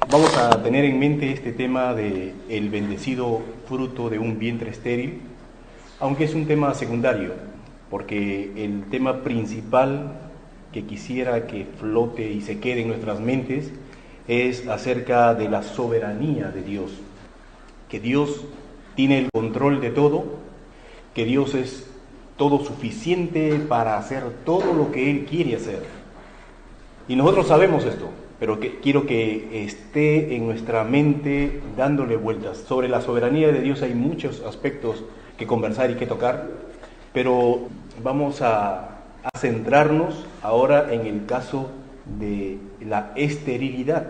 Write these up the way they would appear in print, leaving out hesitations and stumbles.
Vamos a tener en mente este tema de el bendecido fruto de un vientre estéril, aunque es un tema secundario, porque el tema principal que quisiera que flote y se quede en nuestras mentes es acerca de la soberanía de Dios, que Dios tiene el control de todo, que Dios es todo suficiente para hacer todo lo que Él quiere hacer. Y nosotros sabemos esto, pero quiero que esté en nuestra mente dándole vueltas. Sobre la soberanía de Dios hay muchos aspectos que conversar y que tocar, pero vamos a centrarnos ahora en el caso de la esterilidad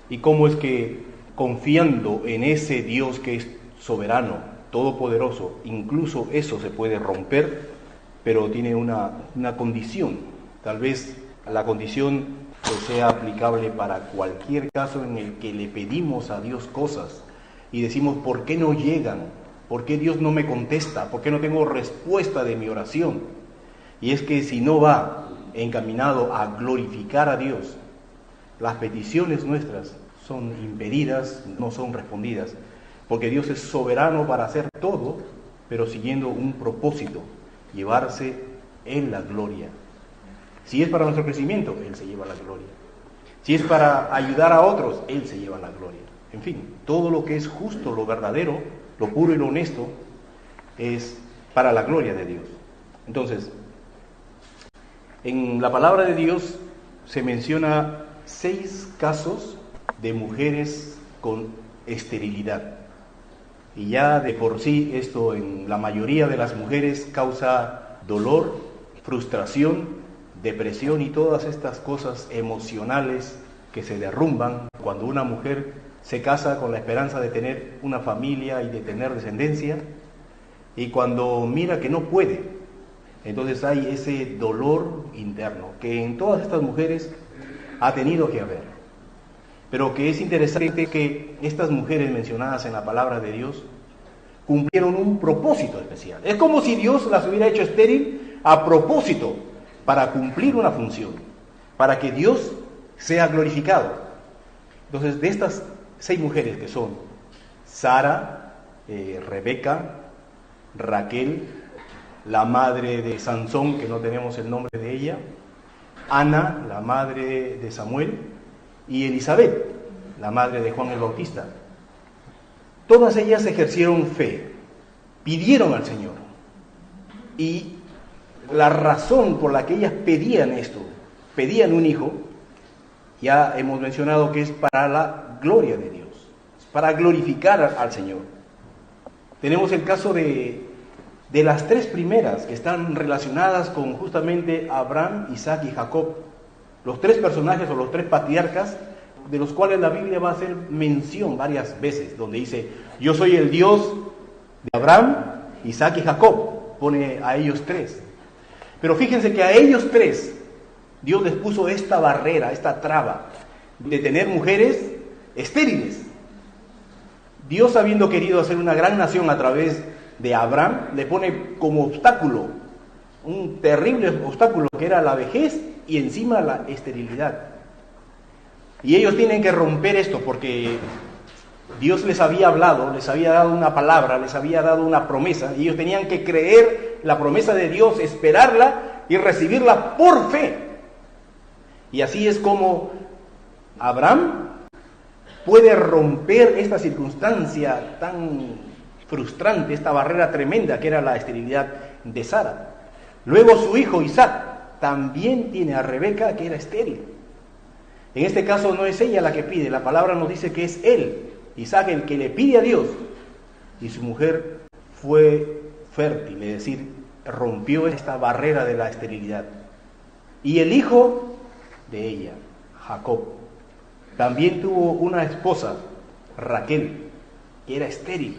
y cómo es que, confiando en ese Dios que es soberano, todopoderoso, incluso eso se puede romper, pero tiene una condición. Tal vez la condición sea aplicable para cualquier caso en el que le pedimos a Dios cosas y decimos, ¿por qué no llegan? ¿Por qué Dios no me contesta? ¿Por qué no tengo respuesta de mi oración? Y es que si no va encaminado a glorificar a Dios, las peticiones nuestras son impedidas, no son respondidas, porque Dios es soberano para hacer todo, pero siguiendo un propósito, llevarse en la gloria. Si es para nuestro crecimiento, Él se lleva la gloria. Si es para ayudar a otros, Él se lleva la gloria. En fin, todo lo que es justo, lo verdadero, lo puro y lo honesto, es para la gloria de Dios. Entonces, en la palabra de Dios se menciona 6 casos de mujeres con esterilidad. Y ya de por sí esto en la mayoría de las mujeres causa dolor, frustración, depresión y todas estas cosas emocionales que se derrumban cuando una mujer se casa con la esperanza de tener una familia y de tener descendencia, y cuando mira que no puede, entonces hay ese dolor interno que en todas estas mujeres ha tenido que haber. Pero que es interesante que estas mujeres mencionadas en la palabra de Dios cumplieron un propósito especial. Es como si Dios las hubiera hecho estéril a propósito, para cumplir una función, para que Dios sea glorificado. Entonces, de estas 6 mujeres que son Sara, Rebeca, Raquel, la madre de Sansón, que no tenemos el nombre de ella, Ana, la madre de Samuel, y Elizabeth, la madre de Juan el Bautista. Todas ellas ejercieron fe, pidieron al Señor, y la razón por la que ellas pedían esto, pedían un hijo, ya hemos mencionado que es para la gloria de Dios, para glorificar al Señor. Tenemos el caso de las 3 primeras que están relacionadas con justamente Abraham, Isaac y Jacob, los 3 personajes o los 3 patriarcas de los cuales la Biblia va a hacer mención varias veces, donde dice, yo soy el Dios de Abraham, Isaac y Jacob, pone a ellos 3. Pero fíjense que a ellos 3, Dios les puso esta barrera, esta traba, de tener mujeres estériles. Dios, habiendo querido hacer una gran nación a través de Abraham, le pone como obstáculo, un terrible obstáculo que era la vejez y encima la esterilidad. Y ellos tienen que romper esto porque Dios les había hablado, les había dado una palabra, les había dado una promesa, y ellos tenían que creer la promesa de Dios, esperarla y recibirla por fe. Y así es como Abraham puede romper esta circunstancia tan frustrante, esta barrera tremenda que era la esterilidad de Sara. Luego su hijo Isaac también tiene a Rebeca, que era estéril. En este caso no es ella la que pide, la palabra nos dice que es él, Isaac, el que le pide a Dios, y su mujer fue fértil, es decir, rompió esta barrera de la esterilidad. Y el hijo de ella, Jacob, también tuvo una esposa, Raquel, que era estéril.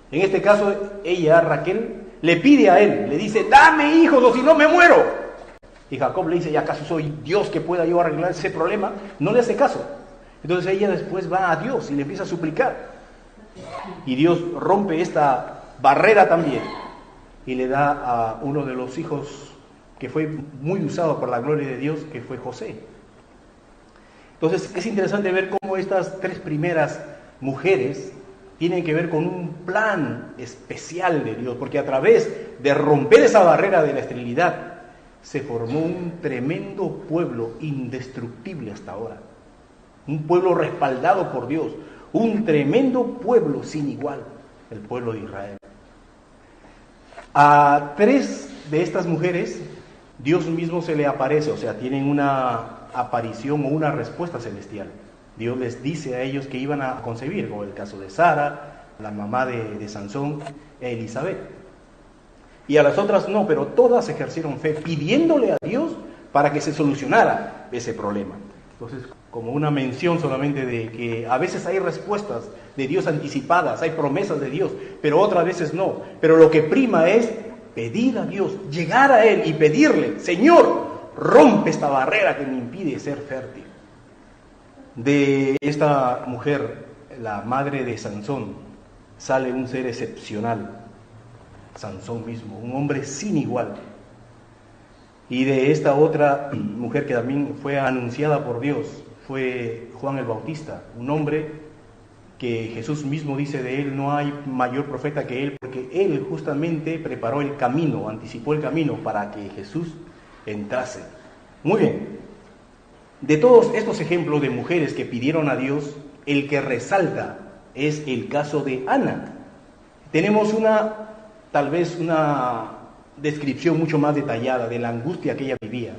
En este caso, ella, Raquel, le pide a él, le dice, dame hijos o si no me muero. Y Jacob le dice, ¿y acaso soy Dios que pueda yo arreglar ese problema? No le hace caso. Entonces ella después va a Dios y le empieza a suplicar. Y Dios rompe esta barrera también y le da a uno de los hijos que fue muy usado por la gloria de Dios, que fue José. Entonces es interesante ver cómo estas tres primeras mujeres tienen que ver con un plan especial de Dios, porque a través de romper esa barrera de la esterilidad se formó un tremendo pueblo indestructible hasta ahora, un pueblo respaldado por Dios, un tremendo pueblo sin igual, el pueblo de Israel. A tres de estas mujeres Dios mismo se le aparece, o sea, tienen una aparición o una respuesta celestial. Dios les dice a ellos que iban a concebir, como el caso de Sara, la mamá de Sansón, e Elizabeth. Y a las otras no, pero todas ejercieron fe, pidiéndole a Dios para que se solucionara ese problema. Entonces, como una mención solamente de que a veces hay respuestas de Dios anticipadas, hay promesas de Dios, pero otras veces no. Pero lo que prima es pedir a Dios, llegar a Él y pedirle: Señor, rompe esta barrera que me impide ser fértil. De esta mujer, la madre de Sansón, sale un ser excepcional, Sansón mismo, un hombre sin igual. Y de esta otra mujer que también fue anunciada por Dios, fue Juan el Bautista, un hombre que Jesús mismo dice de él: no hay mayor profeta que él, porque él justamente preparó el camino, anticipó el camino para que Jesús entrase. Muy bien, de todos estos ejemplos de mujeres que pidieron a Dios, el que resalta es el caso de Ana. Tenemos tal vez una descripción mucho más detallada de la angustia que ella vivía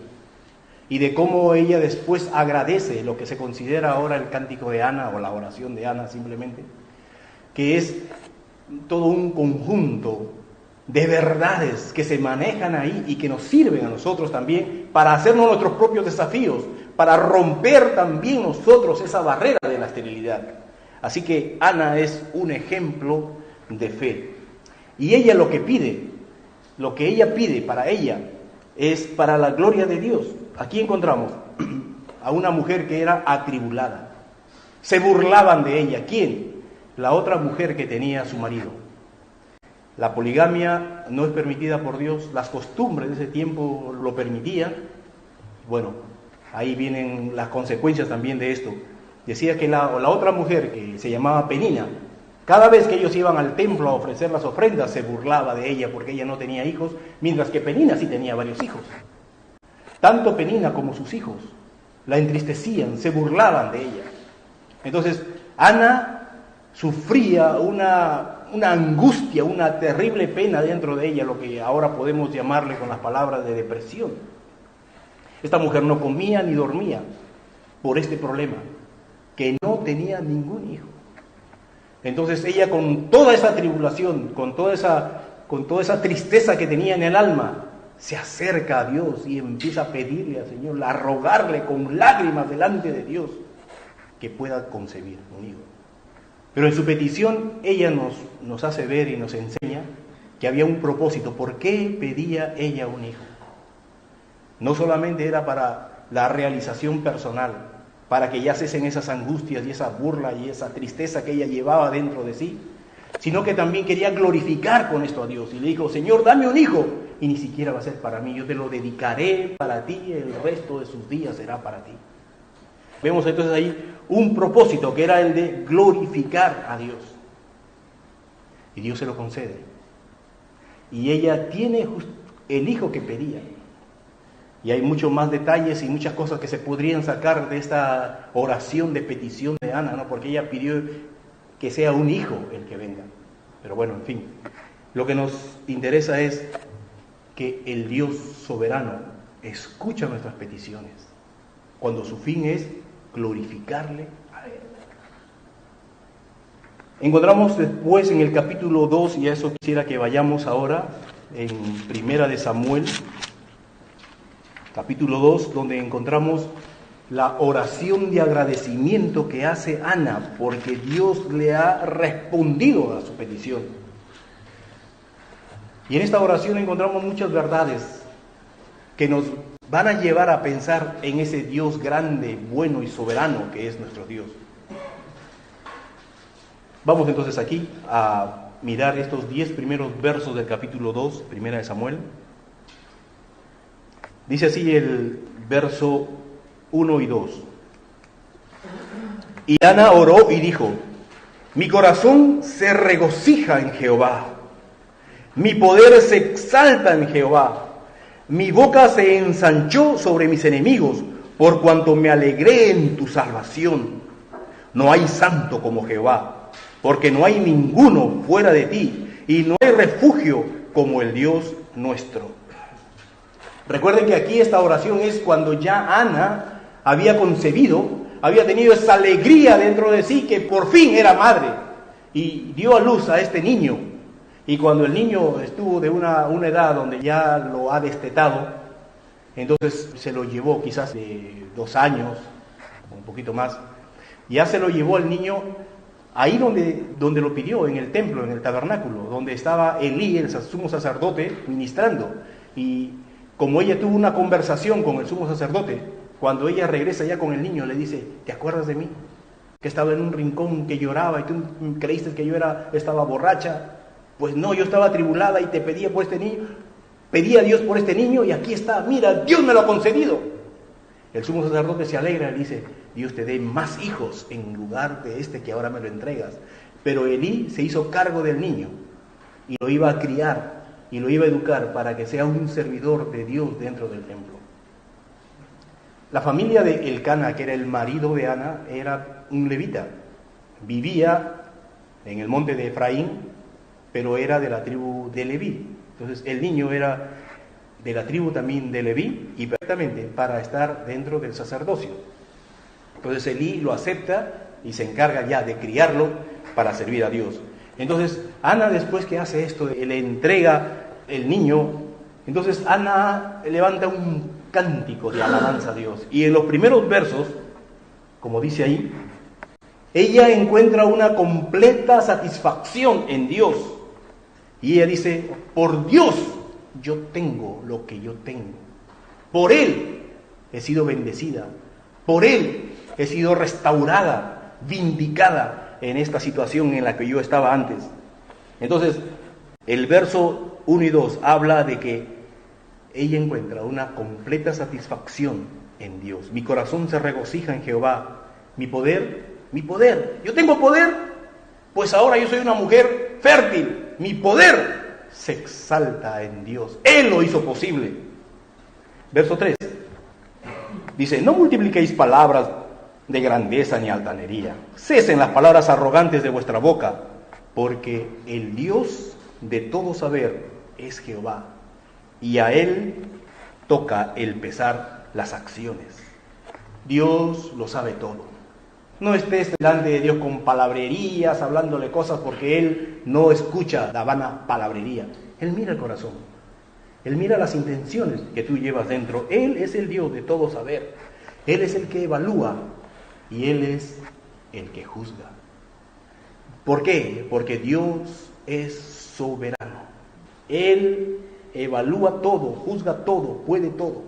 y de cómo ella después agradece lo que se considera ahora el cántico de Ana, o la oración de Ana simplemente, que es todo un conjunto de verdades que se manejan ahí y que nos sirven a nosotros también para hacernos nuestros propios desafíos, para romper también nosotros esa barrera de la esterilidad. Así que Ana es un ejemplo de fe. Y ella lo que ella pide para ella es para la gloria de Dios. Aquí encontramos a una mujer que era atribulada. Se burlaban de ella. ¿Quién? La otra mujer que tenía a su marido. La poligamia no es permitida por Dios, las costumbres de ese tiempo lo permitían. Bueno, ahí vienen las consecuencias también de esto. Decía que la otra mujer, que se llamaba Penina, cada vez que ellos iban al templo a ofrecer las ofrendas, se burlaba de ella porque ella no tenía hijos, mientras que Penina sí tenía varios hijos. Tanto Penina como sus hijos la entristecían, se burlaban de ella. Entonces, Ana sufría una angustia, una terrible pena dentro de ella, lo que ahora podemos llamarle con las palabras de depresión. Esta mujer no comía ni dormía por este problema, que no tenía ningún hijo. Entonces ella, con toda esa tribulación, con toda esa tristeza que tenía en el alma, se acerca a Dios y empieza a pedirle al Señor, a rogarle con lágrimas delante de Dios que pueda concebir un hijo. Pero en su petición ella nos hace ver y nos enseña que había un propósito. ¿Por qué pedía ella un hijo? No solamente era para la realización personal, para que ya cesen esas angustias y esa burla y esa tristeza que ella llevaba dentro de sí, sino que también quería glorificar con esto a Dios. Y le dijo: Señor, dame un hijo, y ni siquiera va a ser para mí, yo te lo dedicaré para ti, el resto de sus días será para ti. Vemos entonces ahí un propósito que era el de glorificar a Dios. Y Dios se lo concede. Y ella tiene el hijo que pedía. Y hay muchos más detalles y muchas cosas que se podrían sacar de esta oración de petición de Ana, ¿no? Porque ella pidió que sea un hijo el que venga. Pero bueno, en fin, lo que nos interesa es que el Dios soberano escucha nuestras peticiones, cuando su fin es glorificarle a Él. Encontramos después en el capítulo 2, y a eso quisiera que vayamos ahora, en Primera de Samuel, capítulo 2, donde encontramos la oración de agradecimiento que hace Ana, porque Dios le ha respondido a su petición. Y en esta oración encontramos muchas verdades que nos van a llevar a pensar en ese Dios grande, bueno y soberano que es nuestro Dios. Vamos entonces aquí a mirar estos 10 primeros versos del capítulo 2, Primera de Samuel. Dice así el verso 1 y 2. Y Ana oró y dijo: mi corazón se regocija en Jehová, mi poder se exalta en Jehová, mi boca se ensanchó sobre mis enemigos, por cuanto me alegré en tu salvación. No hay santo como Jehová, porque no hay ninguno fuera de ti, y no hay refugio como el Dios nuestro. Recuerden que aquí esta oración es cuando ya Ana había concebido, había tenido esa alegría dentro de sí, que por fin era madre, y dio a luz a este niño. Y cuando el niño estuvo de una edad donde ya lo ha destetado, entonces se lo llevó quizás de 2 años, un poquito más, ya se lo llevó al niño ahí donde lo pidió, en el templo, en el tabernáculo, donde estaba Elí, el sumo sacerdote, ministrando. Y como ella tuvo una conversación con el sumo sacerdote, cuando ella regresa ya con el niño, le dice: ¿te acuerdas de mí? Que estaba en un rincón, que lloraba, y tú creíste que yo estaba borracha. Pues no, yo estaba atribulada y te pedía por este niño, pedí a Dios por este niño, y aquí está, mira, Dios me lo ha concedido. El sumo sacerdote se alegra y dice: Dios te dé más hijos en lugar de este que ahora me lo entregas. Pero Elí se hizo cargo del niño y lo iba a criar y lo iba a educar para que sea un servidor de Dios dentro del templo. La familia de Elcana, que era el marido de Ana, era un levita. Vivía en el monte de Efraín, pero era de la tribu de Leví. Entonces el niño era de la tribu también de Leví, y perfectamente para estar dentro del sacerdocio. Entonces Elí lo acepta y se encarga ya de criarlo para servir a Dios. Entonces Ana, después que hace esto, le entrega el niño. Entonces Ana levanta un cántico de alabanza a Dios. Y en los primeros versos, como dice ahí, ella encuentra una completa satisfacción en Dios. Y ella dice: por Dios yo tengo lo que yo tengo. Por Él he sido bendecida. Por Él he sido restaurada, vindicada en esta situación en la que yo estaba antes. Entonces, el verso 1 y 2 habla de que ella encuentra una completa satisfacción en Dios. Mi corazón se regocija en Jehová. Mi poder, yo tengo poder, pues ahora yo soy una mujer fértil. Mi poder se exalta en Dios. Él lo hizo posible. Verso 3 dice: no multipliquéis palabras de grandeza ni altanería. Cesen las palabras arrogantes de vuestra boca, porque el Dios de todo saber es Jehová, y a Él toca el pesar las acciones. Dios lo sabe todo. No estés delante de Dios con palabrerías, hablándole cosas, porque Él no escucha la vana palabrería. Él mira el corazón. Él mira las intenciones que tú llevas dentro. Él es el Dios de todo saber. Él es el que evalúa y Él es el que juzga. ¿Por qué? Porque Dios es soberano. Él evalúa todo, juzga todo, puede todo.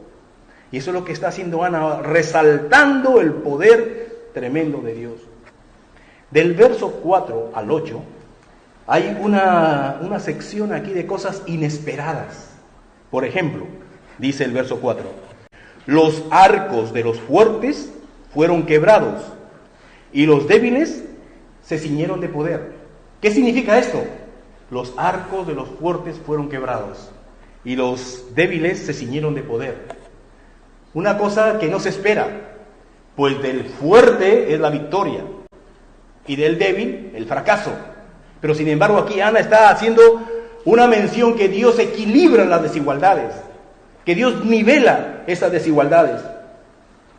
Y eso es lo que está haciendo Ana, resaltando el poder tremendo de Dios. Del verso 4 al 8 hay una sección aquí de cosas inesperadas. Por ejemplo, dice el verso 4: los arcos de los fuertes fueron quebrados y los débiles se ciñeron de poder. ¿Qué significa esto? Los arcos de los fuertes fueron quebrados y los débiles se ciñeron de poder. Una cosa que no se espera, pues del fuerte es la victoria y del débil el fracaso. Pero sin embargo aquí Ana está haciendo una mención que Dios equilibra las desigualdades, que Dios nivela esas desigualdades,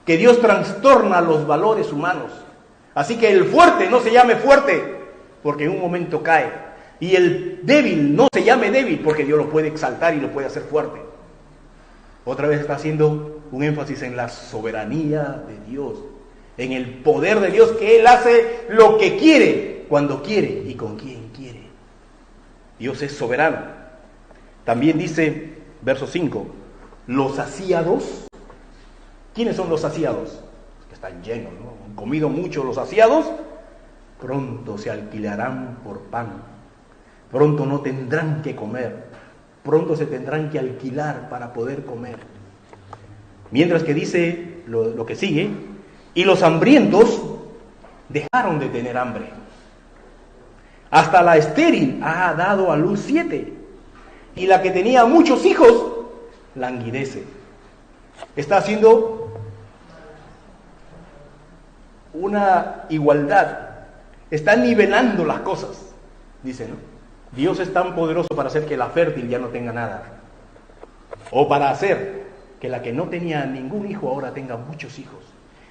que Dios trastorna los valores humanos. Así que el fuerte no se llame fuerte, porque en un momento cae. Y el débil no se llame débil, porque Dios lo puede exaltar y lo puede hacer fuerte. Otra vez está haciendo un énfasis en la soberanía de Dios, en el poder de Dios, que Él hace lo que quiere, cuando quiere y con quien quiere. Dios es soberano. También dice, verso 5, los saciados. ¿Quiénes son los saciados? Los que están llenos, ¿no? Han comido mucho los saciados. Pronto se alquilarán por pan. Pronto no tendrán que comer. Pronto se tendrán que alquilar para poder comer. Mientras que dice lo que sigue: y los hambrientos dejaron de tener hambre. Hasta la estéril ha dado a luz 7. Y la que tenía muchos hijos languidece. Está haciendo una igualdad. Está nivelando las cosas. Dice, ¿no? Dios es tan poderoso para hacer que la fértil ya no tenga nada. O para hacer que la que no tenía ningún hijo ahora tenga muchos hijos.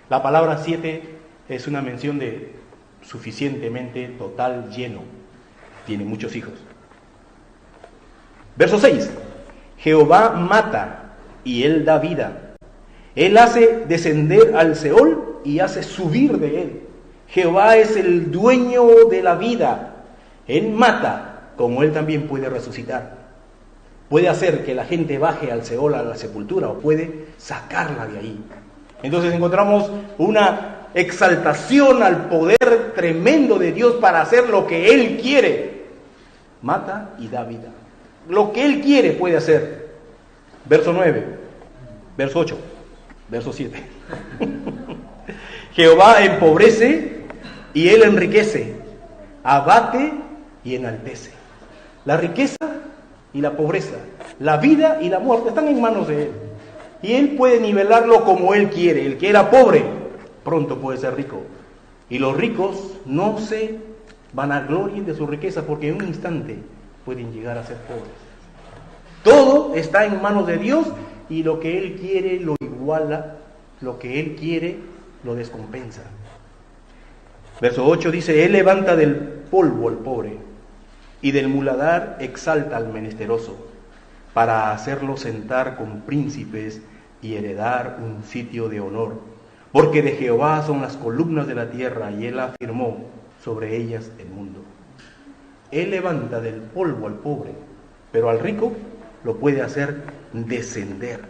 La palabra 7 es una mención de suficientemente, total, lleno. Tiene muchos hijos. Verso 6. Jehová mata y él da vida. Él hace descender al Seol y hace subir de él. Jehová es el dueño de la vida. Él mata, como él también puede resucitar. Puede hacer que la gente baje al Seol, a la sepultura, o puede sacarla de ahí. Entonces encontramos una exaltación al poder tremendo de Dios para hacer lo que Él quiere. Mata y da vida. Lo que Él quiere puede hacer. Verso 9, verso 8, verso 7. Jehová empobrece y Él enriquece. Abate y enaltece. La riqueza y la pobreza, la vida y la muerte están en manos de Él. Y Él puede nivelarlo como Él quiere. El que era pobre, pronto puede ser rico. Y los ricos no se vanaglorien de su riqueza, porque en un instante pueden llegar a ser pobres. Todo está en manos de Dios, y lo que Él quiere lo iguala, lo que Él quiere lo descompensa. Verso 8 dice, Él levanta del polvo al pobre, y del muladar exalta al menesteroso, para hacerlo sentar con príncipes y heredar un sitio de honor. Porque de Jehová son las columnas de la tierra, y Él afirmó sobre ellas el mundo. Él levanta del polvo al pobre, pero al rico lo puede hacer descender.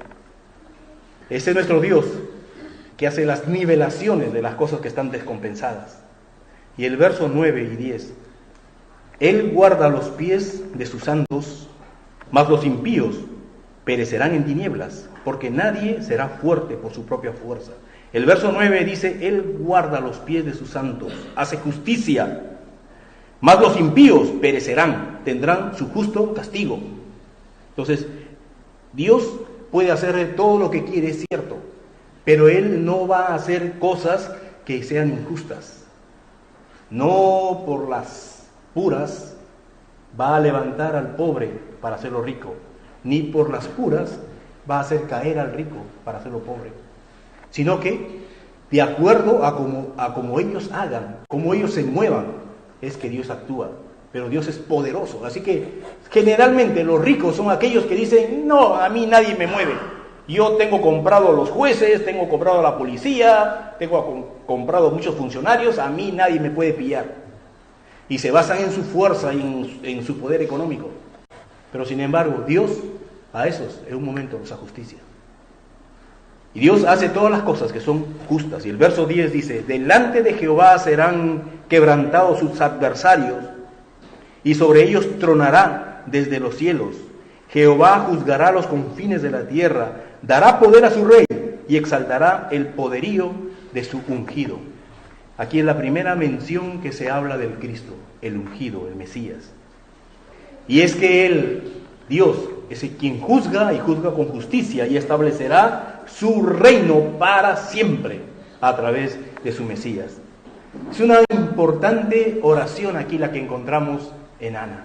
Ese es nuestro Dios, que hace las nivelaciones de las cosas que están descompensadas. Y el verso 9 y 10. Él guarda los pies de sus santos, mas los impíos perecerán en tinieblas, porque nadie será fuerte por su propia fuerza. El verso 9 dice, Él guarda los pies de sus santos, hace justicia, mas los impíos perecerán, tendrán su justo castigo. Entonces, Dios puede hacer todo lo que quiere, es cierto, pero Él no va a hacer cosas que sean injustas. No por las puras va a levantar al pobre para hacerlo rico, ni por las puras va a hacer caer al rico para hacerlo pobre, sino que de acuerdo a como ellos hagan, como ellos se muevan, es que Dios actúa. Pero Dios es poderoso, así que generalmente los ricos son aquellos que dicen, no, a mí nadie me mueve. Yo tengo comprado a los jueces, tengo comprado a la policía, tengo comprado muchos funcionarios, a mí nadie me puede pillar. Y se basan en su fuerza y en su poder económico. Pero sin embargo, Dios a esos en un momento los ajusticia. Y Dios hace todas las cosas que son justas. Y el verso 10 dice, delante de Jehová serán quebrantados sus adversarios, y sobre ellos tronará desde los cielos. Jehová juzgará los confines de la tierra, dará poder a su rey y exaltará el poderío de su ungido. Aquí es la primera mención que se habla del Cristo, el ungido, el Mesías. Y es que Él, Dios, es quien juzga y juzga con justicia y establecerá su reino para siempre a través de su Mesías. Es una importante oración aquí la que encontramos en Ana,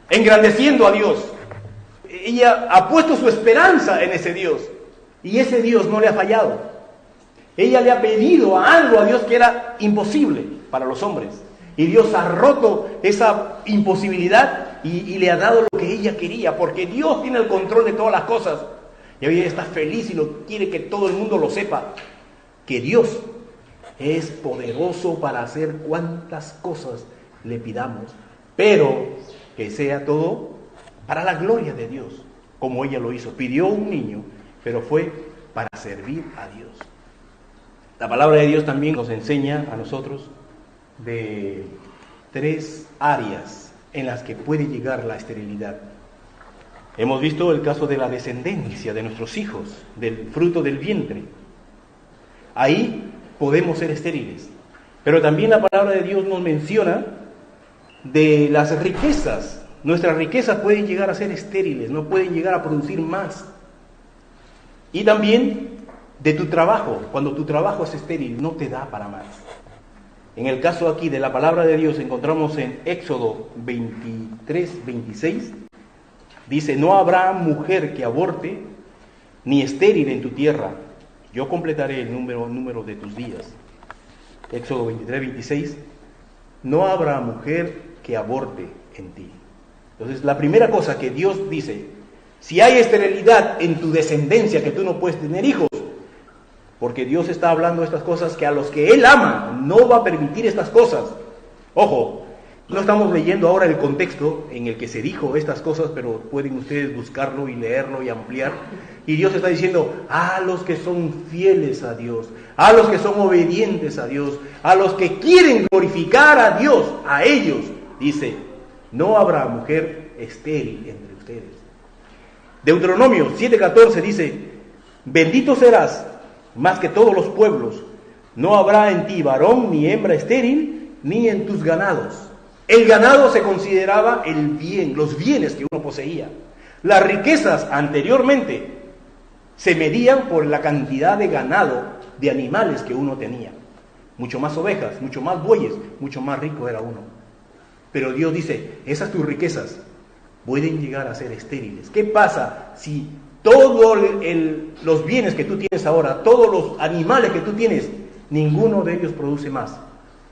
engrandeciendo a Dios. Ella ha puesto su esperanza en ese Dios, y ese Dios no le ha fallado. Ella le ha pedido algo a Dios que era imposible para los hombres, y Dios ha roto esa imposibilidad y le ha dado lo que ella quería, porque Dios tiene el control de todas las cosas. Y hoy ella está feliz y quiere que todo el mundo lo sepa, que Dios es poderoso para hacer cuantas cosas le pidamos, pero que sea todo para la gloria de Dios, como ella lo hizo. Pidió un niño, pero fue para servir a Dios. La palabra de Dios también nos enseña a nosotros de 3 áreas en las que puede llegar la esterilidad. Hemos visto el caso de la descendencia de nuestros hijos, del fruto del vientre. Ahí podemos ser estériles. Pero también la palabra de Dios nos menciona de las riquezas. Nuestras riquezas pueden llegar a ser estériles, no pueden llegar a producir más. Y también de tu trabajo, cuando tu trabajo es estéril, no te da para más. En el caso aquí de la palabra de Dios encontramos en Éxodo 23, 26, dice: no habrá mujer que aborte, ni estéril en tu tierra. Yo completaré el número de tus días. Éxodo 23, 26, no habrá mujer que aborte en ti. Entonces, la primera cosa que Dios dice: si hay esterilidad en tu descendencia, que tú no puedes tener hijos, porque Dios está hablando de estas cosas, que a los que Él ama no va a permitir estas cosas. Ojo, no estamos leyendo ahora el contexto en el que se dijo estas cosas, pero pueden ustedes buscarlo y leerlo y ampliar. Y Dios está diciendo: a los que son fieles a Dios, a los que son obedientes a Dios, a los que quieren glorificar a Dios, a ellos, dice, no habrá mujer estéril entre ustedes. Deuteronomio 7:14 dice: bendito serás más que todos los pueblos, no habrá en ti varón ni hembra estéril, ni en tus ganados. El ganado se consideraba el bien, los bienes que uno poseía. Las riquezas anteriormente se medían por la cantidad de ganado, de animales que uno tenía. Mucho más ovejas, mucho más bueyes, mucho más rico era uno. Pero Dios dice: esas tus riquezas pueden llegar a ser estériles. ¿Qué pasa si todos los bienes que tú tienes ahora, todos los animales que tú tienes, ninguno de ellos produce más?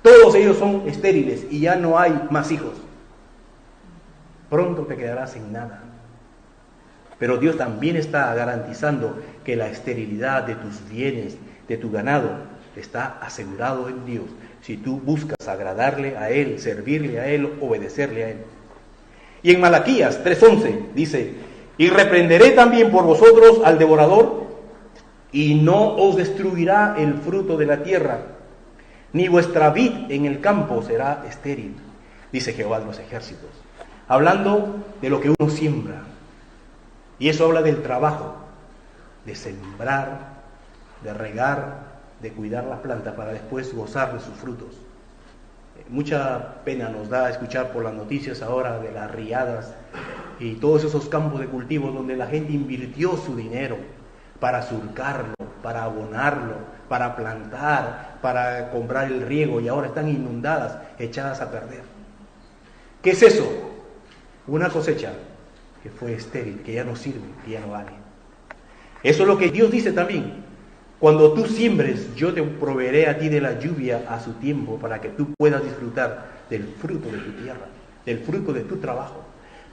Todos ellos son estériles y ya no hay más hijos. Pronto te quedarás sin nada. Pero Dios también está garantizando que la esterilidad de tus bienes, de tu ganado, está asegurado en Dios, si tú buscas agradarle a Él, servirle a Él, obedecerle a Él. Y en Malaquías 3:11 dice: y reprenderé también por vosotros al devorador, y no os destruirá el fruto de la tierra, ni vuestra vid en el campo será estéril, dice Jehová de los ejércitos. Hablando de lo que uno siembra. Y eso habla del trabajo, de sembrar, de regar, de cuidar la planta para después gozar de sus frutos. Mucha pena nos da escuchar por las noticias ahora de las riadas y todos esos campos de cultivo donde la gente invirtió su dinero para surcarlo, para abonarlo, para plantar, para comprar el riego, y ahora están inundadas, echadas a perder. ¿Qué es eso? Una cosecha que fue estéril, que ya no sirve, que ya no vale. Eso es lo que Dios dice también. Cuando tú siembres, yo te proveeré a ti de la lluvia a su tiempo, para que tú puedas disfrutar del fruto de tu tierra, del fruto de tu trabajo.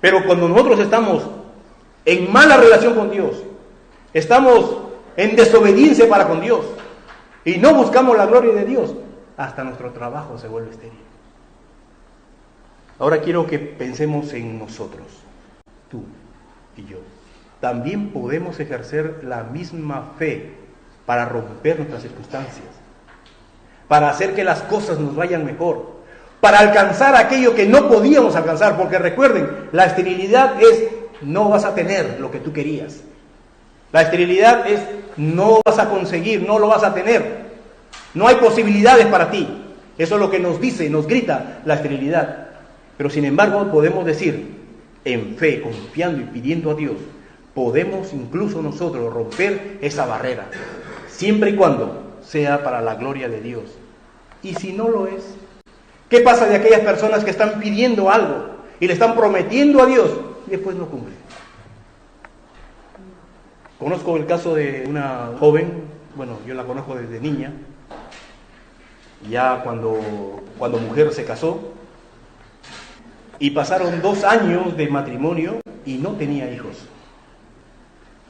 Pero cuando nosotros estamos en mala relación con Dios, estamos en desobediencia para con Dios, y no buscamos la gloria de Dios, hasta nuestro trabajo se vuelve estéril. Ahora quiero que pensemos en nosotros, tú y yo. También podemos ejercer la misma fe para romper nuestras circunstancias, para hacer que las cosas nos vayan mejor, para alcanzar aquello que no podíamos alcanzar, porque recuerden, la esterilidad es: no vas a tener lo que tú querías. La esterilidad es: no vas a conseguir, no lo vas a tener. No hay posibilidades para ti. Eso es lo que nos dice, nos grita la esterilidad. Pero sin embargo podemos decir, en fe, confiando y pidiendo a Dios, podemos incluso nosotros romper esa barrera, siempre y cuando sea para la gloria de Dios. Y si no lo es, ¿qué pasa de aquellas personas que están pidiendo algo y le están prometiendo a Dios y después no cumplen? Conozco el caso de una joven, bueno, yo la conozco desde niña, ya cuando mujer se casó, y pasaron 2 años de matrimonio y no tenía hijos.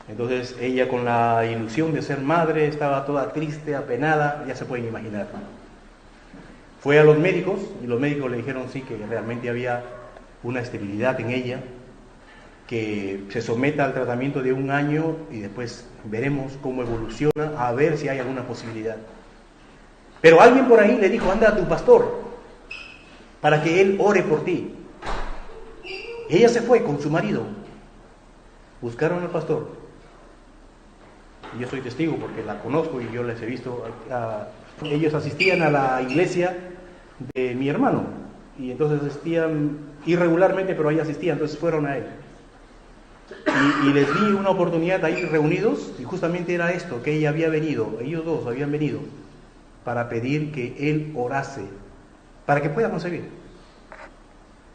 Entonces ella, con la ilusión de ser madre, estaba toda triste, apenada, ya se pueden imaginar. Fue a los médicos y los médicos le dijeron sí, que realmente había una esterilidad en ella, que se someta al tratamiento de 1 año y después veremos cómo evoluciona, a ver si hay alguna posibilidad. Pero alguien por ahí le dijo: anda a tu pastor para que él ore por ti. Ella se fue con su marido, buscaron al pastor. Y yo soy testigo porque la conozco y yo les he visto Ellos asistían a la iglesia de mi hermano y entonces asistían irregularmente, pero ahí asistían, entonces fueron a él. Y les di una oportunidad ahí reunidos y justamente era esto, que ella había venido, ellos dos habían venido para pedir que él orase, para que pueda concebir.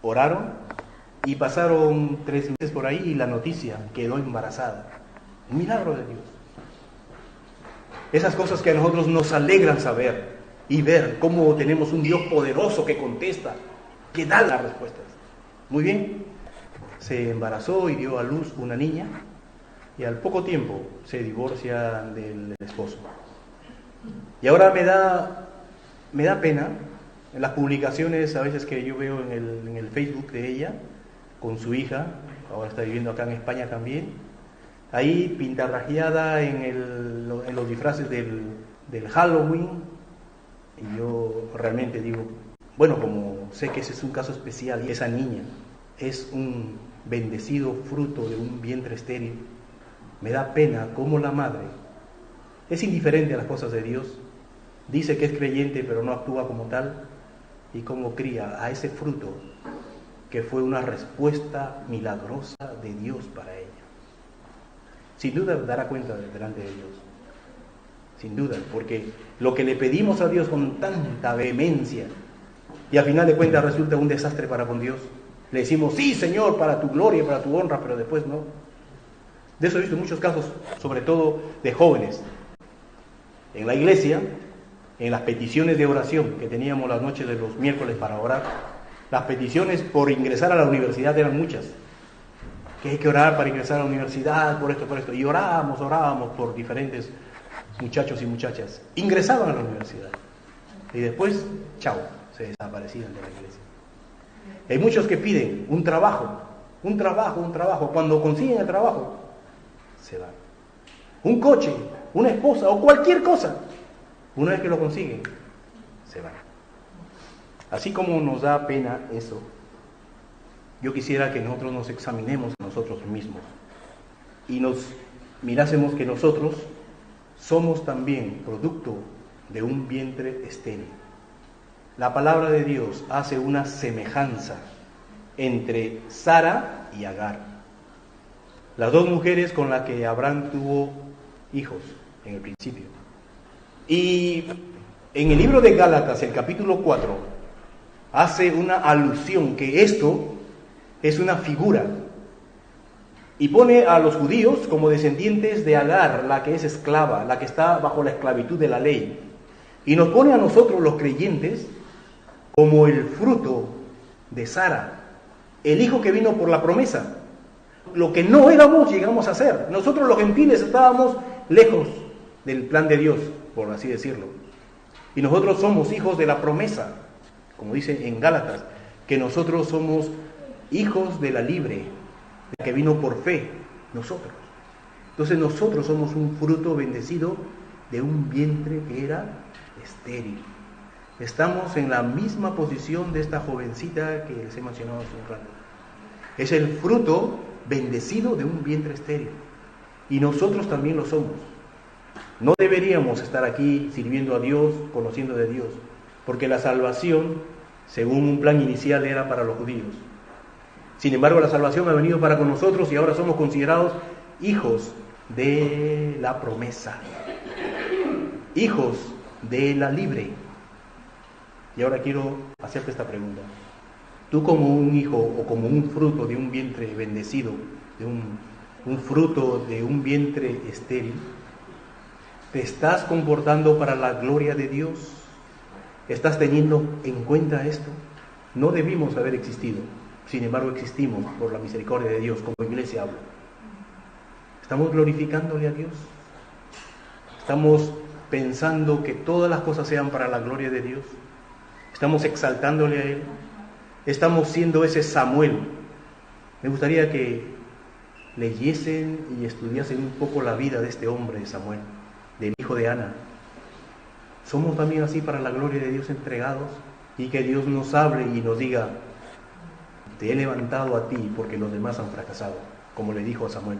Oraron y pasaron 3 meses por ahí y la noticia, quedó embarazada. Un milagro de Dios. Esas cosas que a nosotros nos alegran saber y ver cómo tenemos un Dios poderoso que contesta, que da las respuestas. Muy bien, se embarazó y dio a luz una niña y al poco tiempo se divorcia del esposo. Y ahora me da pena en las publicaciones a veces que yo veo en el Facebook de ella con su hija, ahora está viviendo acá en España también, ahí pintarrajeada en los disfraces del Halloween. Y yo realmente digo, bueno, como sé que ese es un caso especial y esa niña es un bendecido fruto de un vientre estéril, me da pena cómo la madre es indiferente a las cosas de Dios, dice que es creyente pero no actúa como tal, y cómo cría a ese fruto que fue una respuesta milagrosa de Dios para ella. Sin duda dará cuenta delante de Dios, sin duda, porque lo que le pedimos a Dios con tanta vehemencia y al final de cuentas resulta un desastre para con Dios. Le decimos, sí Señor, para tu gloria, para tu honra, pero después no. De eso he visto muchos casos, sobre todo de jóvenes. En la iglesia, en las peticiones de oración que teníamos las noches de los miércoles para orar, las peticiones por ingresar a la universidad eran muchas. Que hay que orar para ingresar a la universidad, por esto. Y orábamos por diferentes muchachos y muchachas. Ingresaban a la universidad. Y después, chao, se desaparecían de la iglesia. Hay muchos que piden un trabajo. Cuando consiguen el trabajo, se van. Un coche, una esposa o cualquier cosa. Una vez que lo consiguen, se van. Así como nos da pena eso, yo quisiera que nosotros nos examinemos a nosotros mismos y nos mirásemos que nosotros somos también producto de un vientre estéril. La palabra de Dios hace una semejanza entre Sara y Agar, las dos mujeres con las que Abraham tuvo hijos en el principio. Y en el libro de Gálatas, el capítulo 4, hace una alusión que esto es una figura y pone a los judíos como descendientes de Agar, la que es esclava, la que está bajo la esclavitud de la ley, y nos pone a nosotros los creyentes como el fruto de Sara, el hijo que vino por la promesa. Lo que no éramos llegamos a ser. Nosotros los gentiles estábamos lejos del plan de Dios, por así decirlo, y nosotros somos hijos de la promesa, como dice en Gálatas, que nosotros somos hijos de la libre, que vino por fe, nosotros. Entonces nosotros somos un fruto bendecido de un vientre que era estéril. Estamos en la misma posición de esta jovencita que les he mencionado hace un rato. Es el fruto bendecido de un vientre estéril. Y nosotros también lo somos. No deberíamos estar aquí sirviendo a Dios, conociendo de Dios, porque la salvación, según un plan inicial, era para los judíos. Sin embargo, la salvación ha venido para con nosotros y ahora somos considerados hijos de la promesa, hijos de la libre. Y ahora quiero hacerte esta pregunta. Tú como un hijo o como un fruto de un vientre bendecido, de un fruto de un vientre estéril, ¿te estás comportando para la gloria de Dios? ¿Estás teniendo en cuenta esto? No debimos haber existido. Sin embargo, existimos por la misericordia de Dios, como iglesia hablo. ¿Estamos glorificándole a Dios? ¿Estamos pensando que todas las cosas sean para la gloria de Dios? ¿Estamos exaltándole a Él? ¿Estamos siendo ese Samuel? Me gustaría que leyesen y estudiasen un poco la vida de este hombre, de Samuel, del hijo de Ana. ¿Somos también así para la gloria de Dios entregados? Y que Dios nos hable y nos diga: te he levantado a ti porque los demás han fracasado, como le dijo a Samuel.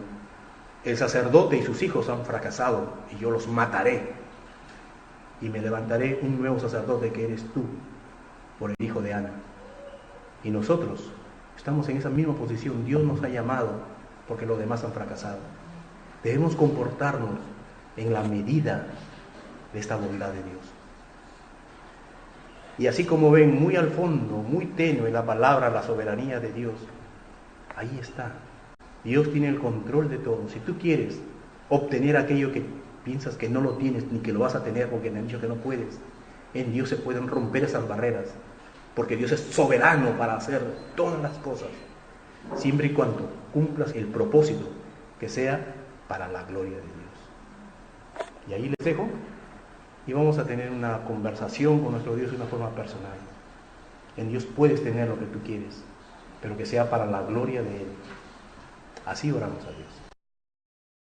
El sacerdote y sus hijos han fracasado y yo los mataré. y me levantaré un nuevo sacerdote que eres tú, por el hijo de Ana. Y nosotros estamos en esa misma posición. Dios nos ha llamado porque los demás han fracasado. Debemos comportarnos en la medida de esta bondad de Dios. Y así como ven muy al fondo, muy tenue la palabra, la soberanía de Dios, ahí está. Dios tiene el control de todo. Si tú quieres obtener aquello que piensas que no lo tienes, ni que lo vas a tener porque me han dicho que no puedes, en Dios se pueden romper esas barreras, porque Dios es soberano para hacer todas las cosas, siempre y cuando cumplas el propósito que sea para la gloria de Dios. Y ahí les dejo, y vamos a tener una conversación con nuestro Dios de una forma personal. En Dios puedes tener lo que tú quieres, pero que sea para la gloria de Él. Así oramos a Dios.